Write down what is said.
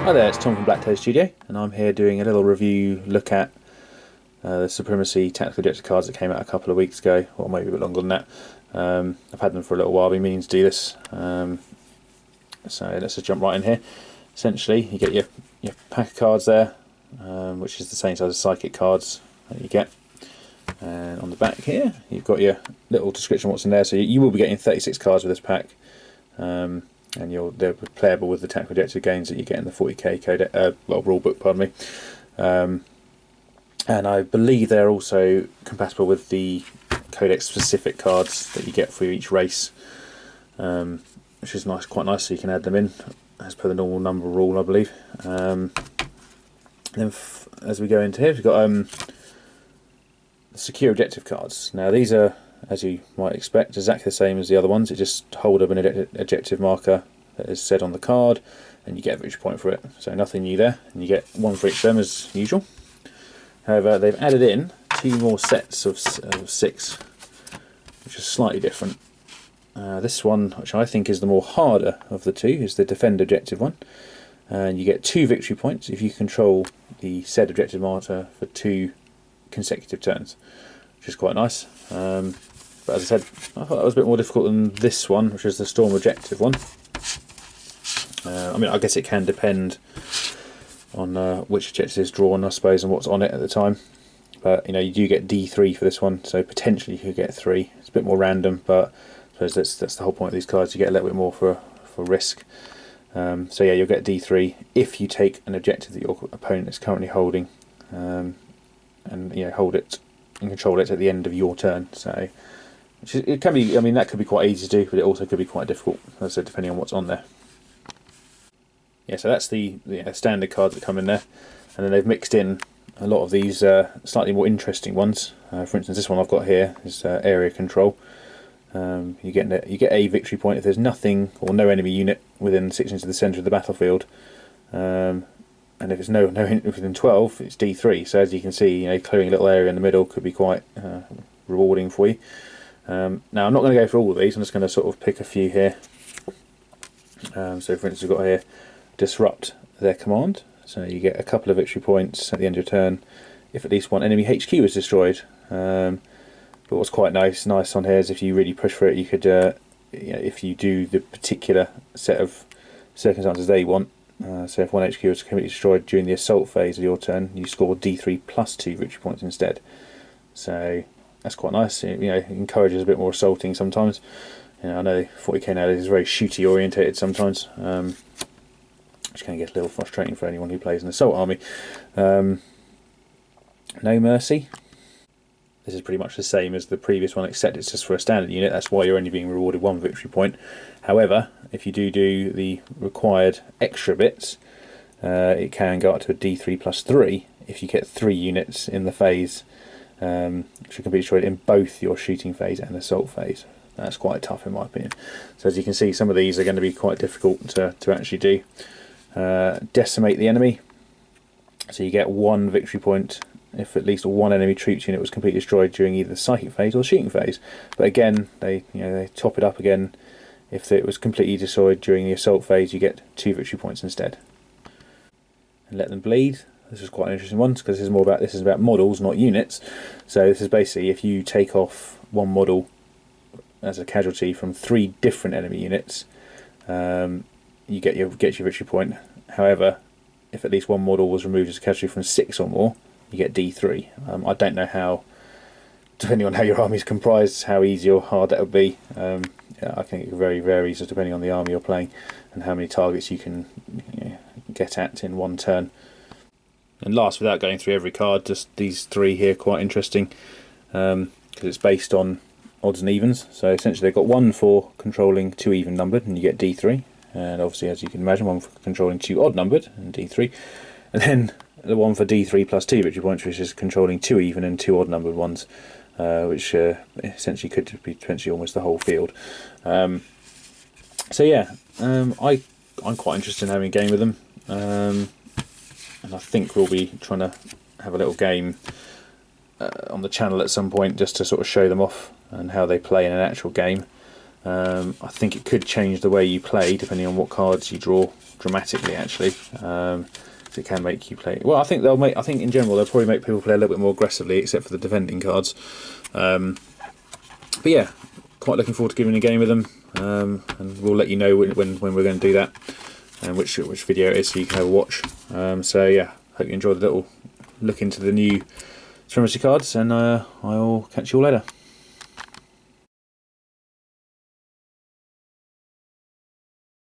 Hi there, it's Tom from BlackToad Studio, and I'm here doing a little review look at the Supremacy tactical objective cards that came out a couple of weeks ago, or maybe a bit longer than that. I've had them for a little while, I've been meaning to do this, so let's just jump right in here. Essentially, you get your pack of cards there, which is the same size as psychic cards that you get. And on the back here, you've got your little description of what's in there, so you will be getting 36 cards with this pack. And they're playable with the tactical objective games that you get in the 40k code, rule book, pardon me. And I believe they're also compatible with the codex specific cards that you get for each race, which is nice, quite nice. So you can add them in as per the normal number rule, I believe. Then as we go into here, we've got the secure objective cards. Now these are, as you might expect, exactly the same as the other ones. It just hold up an objective marker that is said on the card, and you get a victory point for it. So nothing new there, and you get one for each of them as usual. However, they've added in 2 more sets of 6, which is slightly different. This one, which I think is the more harder of the 2, is the defend objective one, and you get 2 victory points if you control the said objective marker for 2 consecutive turns, which is quite nice. But as I said, I thought that was a bit more difficult than this one, which is the storm objective one. I mean, I guess it can depend on which objective is drawn, I suppose, and what's on it at the time. But you know, you do get D3 for this one, so potentially you could get 3. It's a bit more random, but I suppose that's the whole point of these cards. You get a little bit more for risk. So yeah, you'll get D3 if you take an objective that your opponent is currently holding, and hold it and control it at the end of your turn. So it can be, I mean, that could be quite easy to do, but it also could be quite difficult, as I said, depending on what's on there. Yeah, so that's the standard cards that come in there, and then they've mixed in a lot of these slightly more interesting ones. For instance, this one I've got here is area control. You get a victory point if there's nothing or no enemy unit within 6 inches of the centre of the battlefield, and if it's no within 12, it's D3. So as you can see, clearing a little area in the middle could be quite rewarding for you. Now I'm not going to go through all of these. I'm just going to sort of pick a few here. So for instance, we've got here disrupt their command. So you get a couple of victory points at the end of your turn if at least one enemy HQ is destroyed. But what's quite nice on here is if you really push for it, you could, if you do the particular set of circumstances they want. So if one HQ is completely destroyed during the assault phase of your turn, you score D3 plus 2 victory points instead. So that's quite nice. It encourages a bit more assaulting sometimes. I know 40k nowadays is very shooty orientated sometimes, which can get a little frustrating for anyone who plays an assault army. No mercy. This is pretty much the same as the previous one, except it's just for a standard unit. That's why you're only being rewarded 1 victory point. However, if you do the required extra bits, it can go up to a D3 plus 3 if you get 3 units in the phase, which can be destroyed in both your shooting phase and assault phase. That's quite tough in my opinion. So as you can see, some of these are going to be quite difficult to actually do. Decimate the enemy. So you get 1 victory point if at least 1 enemy troops unit was completely destroyed during either the psychic phase or the shooting phase. But again, they top it up again. If it was completely destroyed during the assault phase, you get 2 victory points instead. And let them bleed. This is quite an interesting one because this is about models, not units. So this is basically if you take off 1 model as a casualty from 3 different enemy units, you get your victory point. However, if at least 1 model was removed as a casualty from 6 or more, you get D3. I don't know how, depending on how your army is comprised, how easy or hard that would be. I think it very varies depending on the army you're playing and how many targets you can get at in 1 turn. And last, without going through every card, just these 3 here, quite interesting, because it's based on odds and evens. So essentially they've got 1 for controlling 2 even numbered and you get D3, and obviously, as you can imagine, 1 for controlling 2 odd numbered and D3, and then the 1 for D3 plus 2 victory points, which is controlling 2 even and 2 odd numbered ones, which essentially could be potentially almost the whole field. So yeah, I'm quite interested in having a game with them, and I think we'll be trying to have a little game on the channel at some point just to sort of show them off and how they play in an actual game. I think it could change the way you play depending on what cards you draw dramatically, actually. So it can make you play. Well, I think I think in general they'll probably make people play a little bit more aggressively, except for the defending cards. But yeah, quite looking forward to giving a game with them, and we'll let you know when we're going to do that and which video it is, so you can have a watch. So yeah, hope you enjoyed the little look into the new Supremacy cards, and I'll catch you all later.